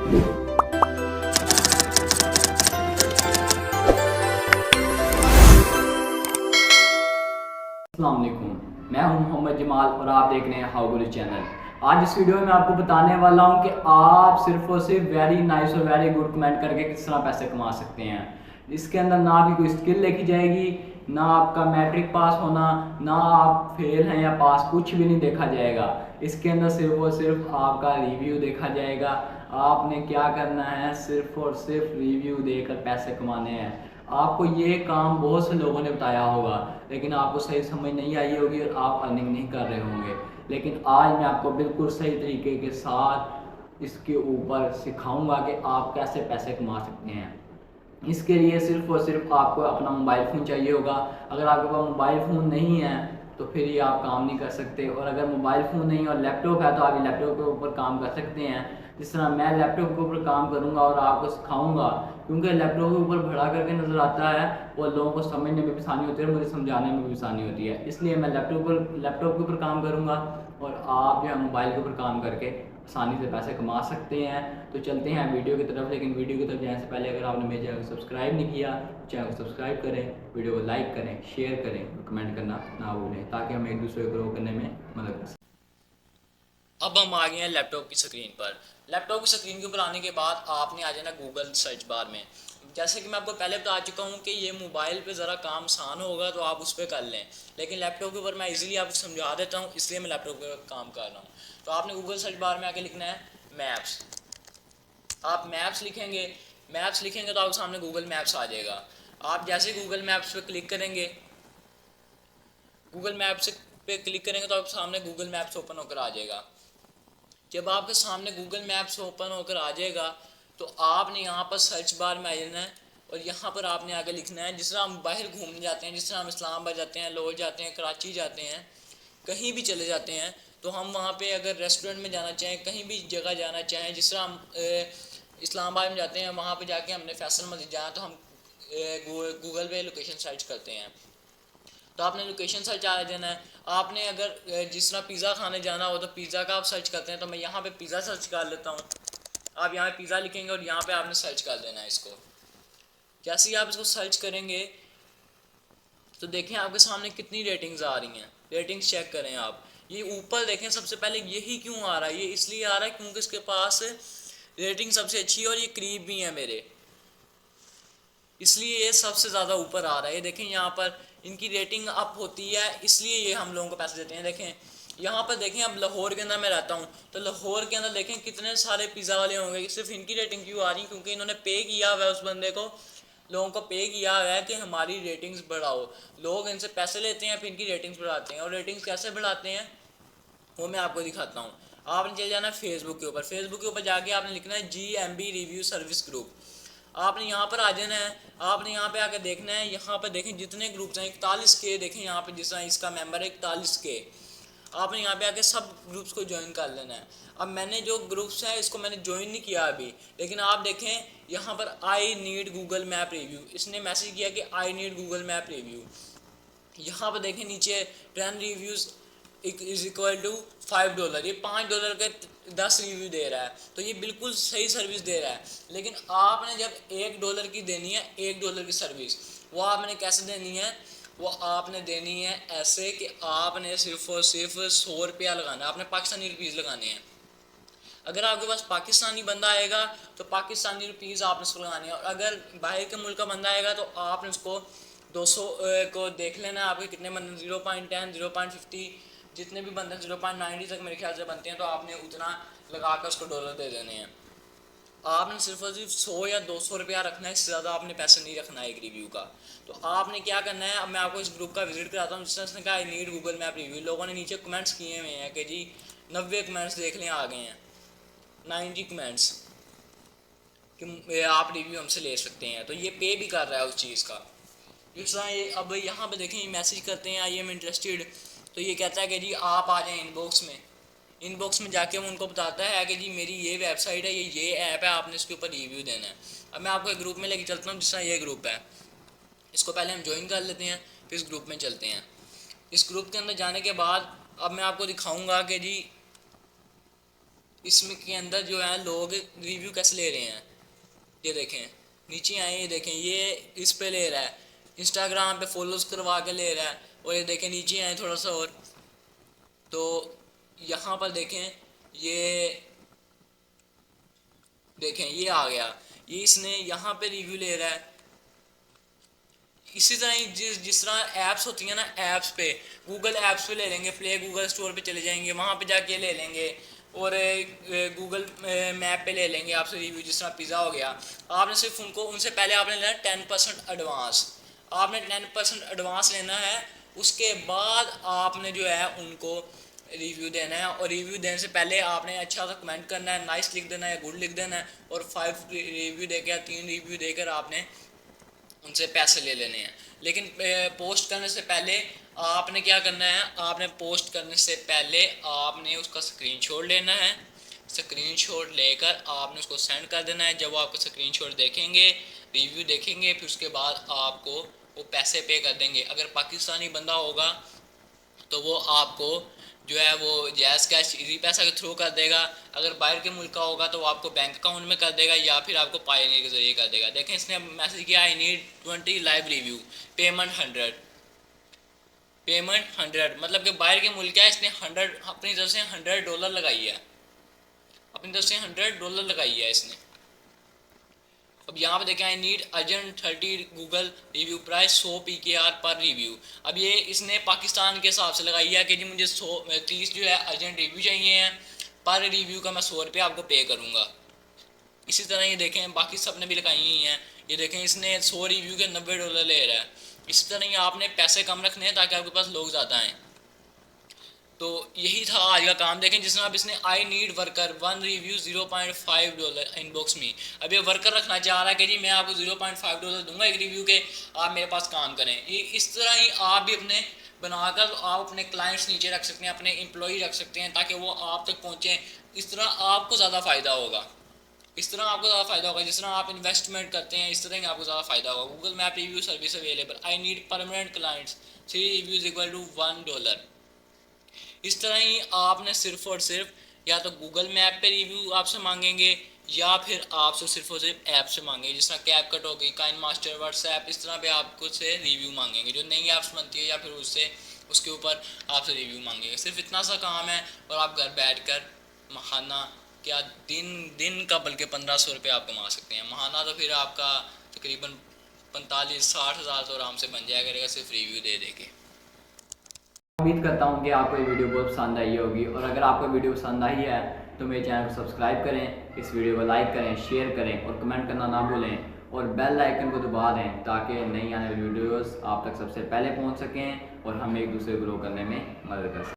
अस्सलाम वालेकुम, मैं हूं मोहम्मद जमाल और आप देख रहे हैं हाउ गुड चैनल। आज इस वीडियो में मैं आपको बताने वाला हूं कि आप सिर्फ और सिर्फ वेरी नाइस और वेरी गुड कमेंट करके किस तरह पैसे कमा सकते हैं। इसके अंदर ना आपकी कोई स्किल लिखी जाएगी, ना आपका मैट्रिक पास होना, ना आप फेल हैं या पास, कुछ भी नहीं देखा जाएगा। इसके अंदर सिर्फ और सिर्फ आपका रिव्यू देखा जाएगा। आपने क्या करना है, सिर्फ और सिर्फ रिव्यू देकर पैसे कमाने हैं। आपको ये काम बहुत से लोगों ने बताया होगा, लेकिन आपको सही समझ नहीं आई होगी और आप अर्निंग नहीं कर रहे होंगे। लेकिन आज मैं आपको बिल्कुल सही तरीके के साथ इसके ऊपर सिखाऊंगा कि आप कैसे पैसे कमा सकते हैं। इसके लिए सिर्फ और सिर्फ आपको अपना मोबाइल फ़ोन चाहिए होगा। अगर आपके पास मोबाइल फ़ोन नहीं है तो फिर ये आप काम नहीं कर सकते, और अगर मोबाइल फ़ोन नहीं और लैपटॉप है तो आप लैपटॉप के ऊपर काम कर सकते हैं। जिस तरह मैं लैपटॉप के ऊपर काम करूंगा और आपको सिखाऊंगा, क्योंकि लैपटॉप के ऊपर बड़ा करके नज़र आता है और लोगों को समझने में भी आसानी होती है, मुझे समझाने में भी आसानी होती है। इसलिए मैं लैपटॉप के ऊपर काम करूंगा और आप जो है मोबाइल के ऊपर काम करके आसानी से पैसे कमा सकते हैं। तो चलते हैं वीडियो की तरफ, लेकिन वीडियो की तरफ जाने से पहले अगर आपने मेरे चैनल को सब्सक्राइब नहीं किया, चैनल को सब्सक्राइब करें, वीडियो को लाइक करें, शेयर करें और कमेंट करना ना भूलें, ताकि हम एक दूसरे को ग्रो करने में मदद कर सकें। अब हम आ गए हैं लैपटॉप की स्क्रीन पर। लैपटॉप की स्क्रीन के ऊपर आने के बाद आपने आ जाना गूगल सर्च बार में। जैसे कि मैं आपको पहले बता चुका हूँ कि ये मोबाइल पे ज़रा काम आसान होगा तो आप उस पर कर लें, लेकिन लैपटॉप के ऊपर मैं इजीली आपको समझा देता हूँ, इसलिए मैं लैपटॉप पर काम कर रहा हूँ। तो आपने गूगल सर्च बार में आके लिखना है मैप्स। आप मैप्स लिखेंगे तो आपके सामने गूगल मैप्स आ जाएगा। आप जैसे गूगल मैप्स पे क्लिक करेंगे, गूगल मैप्स पे क्लिक करेंगे तो आपके सामने गूगल मैप्स ओपन होकर आ जाएगा। जब आपके सामने गूगल मैप्स ओपन होकर आ जाएगा तो आपने यहाँ पर सर्च बार में आ जाना है और यहाँ पर आपने आगे लिखना है, जिस तरह हम बाहर घूमने जाते हैं, जिस तरह हम इस्लामाबाद जाते हैं, लाहौर जाते हैं, कराची जाते हैं, कहीं भी चले जाते हैं, तो हम वहाँ पे अगर रेस्टोरेंट में जाना चाहें, कहीं भी जगह जाना चाहें, जिस तरह हम इस्लामाबाद में जाते हैं, वहाँ पे जाके हमने फैसल मस्जिद जाना तो हम गूगल पे लोकेशन सर्च करते हैं। तो आपने लोकेशन सर्च आ जाना है। आपने अगर जिस तरह पिज़्ज़ा खाने जाना हो तो पिज़्ज़ा का आप सर्च करते हैं, तो मैं यहाँ पे पिज़्ज़ा सर्च कर लेता हूँ। आप यहाँ पिज़्ज़ा लिखेंगे और यहाँ पे आपने सर्च कर देना है इसको। जैसे ही आप इसको सर्च करेंगे तो देखें आपके सामने कितनी रेटिंग्स आ रही हैं। रेटिंग्स चेक करें आप। ये ऊपर देखें, सबसे पहले यही क्यों आ रहा है, ये इसलिए आ रहा है क्योंकि इसके पास रेटिंग सबसे अच्छी है और ये करीब भी है मेरे, इसलिए ये सबसे ज़्यादा ऊपर आ रहा है। देखें यहाँ पर इनकी रेटिंग अप होती है, इसलिए ये हम लोगों को पैसे देते हैं। देखें यहाँ पर, देखें अब लाहौर के अंदर मैं रहता हूँ तो लाहौर के अंदर देखें कितने सारे पिज़्ज़ा वाले होंगे, सिर्फ इनकी रेटिंग क्यों आ रही है, क्योंकि इन्होंने पे किया हुआ है, उस बंदे को, लोगों को पे किया हुआ है कि हमारी रेटिंग्स बढ़ाओ। लोग इनसे पैसे लेते हैं फिर इनकी रेटिंग्स बढ़ाते हैं, और रेटिंग्स कैसे बढ़ाते हैं वो मैं आपको दिखाता हूँ। आपने चले जाना है फेसबुक के ऊपर। फेसबुक के ऊपर जाके आपने लिखना है GMB रिव्यू सर्विस ग्रुप। आपने यहाँ पर आ जाना है। आपने यहाँ पे आकर देखना है, यहाँ पर देखें जितने ग्रुप्स हैं 41K, देखें यहाँ पे जिस तरह इसका मेंबर है 41K। आपने यहाँ पे आके सब ग्रुप्स को ज्वाइन कर लेना है। अब मैंने जो ग्रुप्स हैं इसको मैंने ज्वाइन नहीं किया अभी, लेकिन आप देखें यहाँ पर I need Google map review, इसने मैसेज किया कि I need Google map review. यहाँ पर देखें नीचे 10 रिव्यूज़ इज इक्वल टू $5, ये $5 के 10 रिव्यू दे रहा है, तो ये बिल्कुल सही सर्विस दे रहा है। लेकिन आपने जब $1 की देनी है, $1 की सर्विस, वो आपने कैसे देनी है, वो आपने देनी है ऐसे कि आपने सिर्फ और सिर्फ 100 रुपया लगाना है, आपने पाकिस्तानी रुपीज़ लगाने हैं। अगर आपके पास पाकिस्तानी बंदा आएगा तो पाकिस्तानी रुपीज़ आपने उसको लगाने हैं, और अगर बाहर के मुल्क का बंदा आएगा तो आपने उसको 200 को देख लेना है आपके कितने बंदे, 0.10, 0.50, जितने भी बनते हैं 0.90 तक मेरे ख्याल से बनते हैं, तो आपने उतना लगा कर उसको डॉलर दे देने हैं। आपने सिर्फ और सिर्फ 100 या 200 रुपया रखना है, इससे ज़्यादा आपने पैसे नहीं रखना है एक रिव्यू का। तो आपने क्या करना है, अब मैं आपको इस ग्रुप का विजिट कराता हूँ जिसने कहा I need Google map review. लोगों ने नीचे कमेंट्स किए हुए हैं कि जी 90 कमेंट्स देख लें आ गए हैं, 90 कमेंट्स कि आप रिव्यू हमसे ले सकते हैं, तो ये पे भी कर रहा है उस चीज़ का। जिस तरह ये अब यहाँ पे देखें, ये मैसेज करते हैं आई एम इंटरेस्टेड, तो ये कहता है कि जी आप आ जाएँ इनबॉक्स में। इनबॉक्स में जाके वो उनको बताता है कि जी मेरी ये वेबसाइट है, ये ऐप है, आपने इसके ऊपर रिव्यू देना है। अब मैं आपको एक ग्रुप में लेके चलता हूँ, जिस तरह ये ग्रुप है, इसको पहले हम ज्वाइन कर लेते हैं, फिर इस ग्रुप में चलते हैं। इस ग्रुप के अंदर जाने के बाद अब मैं आपको दिखाऊँगा कि जी इसमें के अंदर जो है लोग रिव्यू कैसे ले रहे हैं, ये देखें नीचे आए, ये देखें ये इस पे ले रहा है, इंस्टाग्राम पे फॉलोज करवा के ले रहा है। और ये देखें नीचे आए थोड़ा सा और, तो यहाँ पर देखें ये देखें ये आ गया, ये इसने यहाँ पे रिव्यू ले रहा है। इसी तरह ही जिस तरह ऐप्स होती हैं ना, ऐप्स पे गूगल ऐप्स पे ले लेंगे, प्ले गूगल स्टोर पे चले जाएंगे, वहाँ पे जाके ले लेंगे। और गूगल मैप पे ले लेंगे आपसे रिव्यू, जिस तरह पिज़्ज़ा हो गया। आपने सिर्फ उनसे पहले आपने लेना 10% एडवांस, आपने 10% एडवांस लेना है। उसके बाद आपने जो है उनको रिव्यू देना है, और रिव्यू देने से पहले आपने अच्छा सा कमेंट करना है, नाइस लिख देना है, गुड लिख देना है, और 5 रिव्यू देकर 3 रिव्यू देकर आपने उनसे पैसे ले लेने हैं। लेकिन पोस्ट करने से पहले आपने क्या करना है, आपने पोस्ट करने से पहले आपने उसका स्क्रीनशॉट लेना है। स्क्रीनशॉट लेकर आपने उसको सेंड कर देना है। जब वो आपका स्क्रीनशॉट देखेंगे, रिव्यू देखेंगे, फिर उसके बाद आपको वो पैसे पे कर देंगे। अगर पाकिस्तानी बंदा होगा तो वो आपको जो है वो जैज़ कैश इजी पैसा के थ्रू कर देगा। अगर बाहर के मुल्क का होगा तो वो आपको बैंक अकाउंट में कर देगा, या फिर आपको पायोनियर के ज़रिए कर देगा। देखें इसने मैसेज किया, I need 20 live review, payment 100, payment 100, मतलब कि बाहर के मुल्क है, इसने 100 अपनी तरफ से $100 लगाई है, अपनी तरफ से $100 लगाई है इसने। अब यहाँ पे देखें, I need urgent 30 Google review, price 100 PKR पर रिव्यू। अब ये इसने पाकिस्तान के हिसाब से लगाई है कि जी मुझे 30 जो है अर्जेंट रिव्यू चाहिए हैं, पर रिव्यू का मैं 100 रुपये आपको पे करूँगा। इसी तरह ये देखें बाकी सब ने भी लगाई हुई हैं। ये देखें इसने 100 रिव्यू के $90 ले रहा है। इसी तरह ये आपने पैसे कम रखने हैं ताकि आपके पास लोग ज़्यादा आएँ। तो यही था आज का काम। देखें जिस अब इसने I need worker 1 review $0.5 inbox में। अब ये वर्कर रखना चाह रहा है कि जी मैं आपको $0.5 दूंगा एक रिव्यू के, आप मेरे पास काम करें। ये इस तरह ही आप भी अपने बनाकर आप अपने क्लाइंट्स नीचे रख सकते हैं, अपने एम्प्लॉय रख सकते हैं, ताकि वो आप तक पहुँचें। इस तरह आपको ज़्यादा फ़ायदा होगा, इस तरह आपको ज़्यादा फ़ायदा होगा। जिस तरह आप इन्वेस्टमेंट करते हैं, इस तरह ही आपको ज़्यादा फ़ायदा होगा। Google map review service available, I need permanent clients, 3 reviews equal to $1। इस तरह ही आपने सिर्फ और सिर्फ या तो गूगल मैप पे रिव्यू आपसे मांगेंगे, या फिर आपसे सिर्फ और सिर्फ ऐप से मांगेंगे, जिस तरह कैपकट हो गई, काइन मास्टर, व्हाट्सएप। इस तरह पे आपको से रिव्यू मांगेंगे जो नई ऐप्स बनती है, या फिर उससे उसके ऊपर आपसे रिव्यू मांगेंगे। सिर्फ इतना सा काम है, और आप घर बैठ कर महाना क्या दिन का बल्कि 1500 रुपये आप कमा सकते हैं। महाना तो फिर आपका तकरीबन 45-60 हज़ार तो आराम से बन जाया करेगा, सिर्फ रिव्यू दे के। उम्मीद करता हूँ कि आपको ये वीडियो बहुत पसंद आई होगी, और अगर आपको वीडियो पसंद आई है तो मेरे चैनल को सब्सक्राइब करें, इस वीडियो को लाइक करें, शेयर करें, और कमेंट करना ना भूलें, और बेल आइकन को दबा दें ताकि नई आने वाली वीडियोस आप तक सबसे पहले पहुँच सकें और हम एक दूसरे को ग्रो करने में मदद कर सकें।